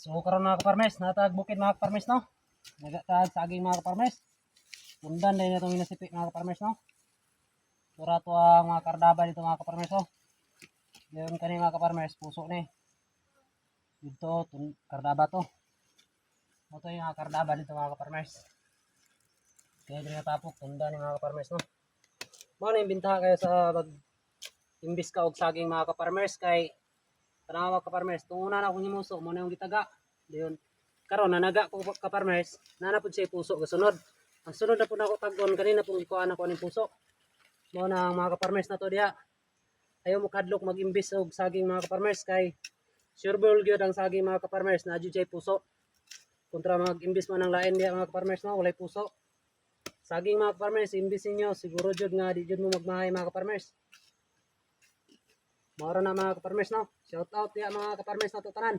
So karon mga kaparmes, natag bukid mga kaparmes no. Nagatag saging mga kaparmes. Tundan din itong inasipi mga kaparmes no. Sura to ang mga kardaba dito mga kaparmes no. Ngayon kani mga kaparmes, puso ni. Dito kardaba to. Ito yung mga kardaba dito mga kaparmes. Kaya din natapok, tundan ni mga kaparmes no. Mao na imbintaha kayo sa pag imbis ka og saging mga kaparmes kay tanawa kaparmes, tung una na akong himuso mo na yung gitaga. Diyon. Karon nanaga ko kaparmes, nanapod siya puso kasunod. Ang sunod na po na ako tagon kanina pong ikuan ako ning puso. Mao na ang mga kaparmes na to diha. Ayaw mo kadlok mag-imbis og saging mga kaparmes kay sureball gyud ang saging mga kaparmes na adyo siya puso. Kontra mag-imbis man ang lain diha mga kaparmes no, walay puso. Saging mga kaparmes, imbis ninyo siguro jud nga di jud mo magmahay mga kaparmes. Maura na mga kaparmes no. Shout out ya mga kaparmes na to tanan.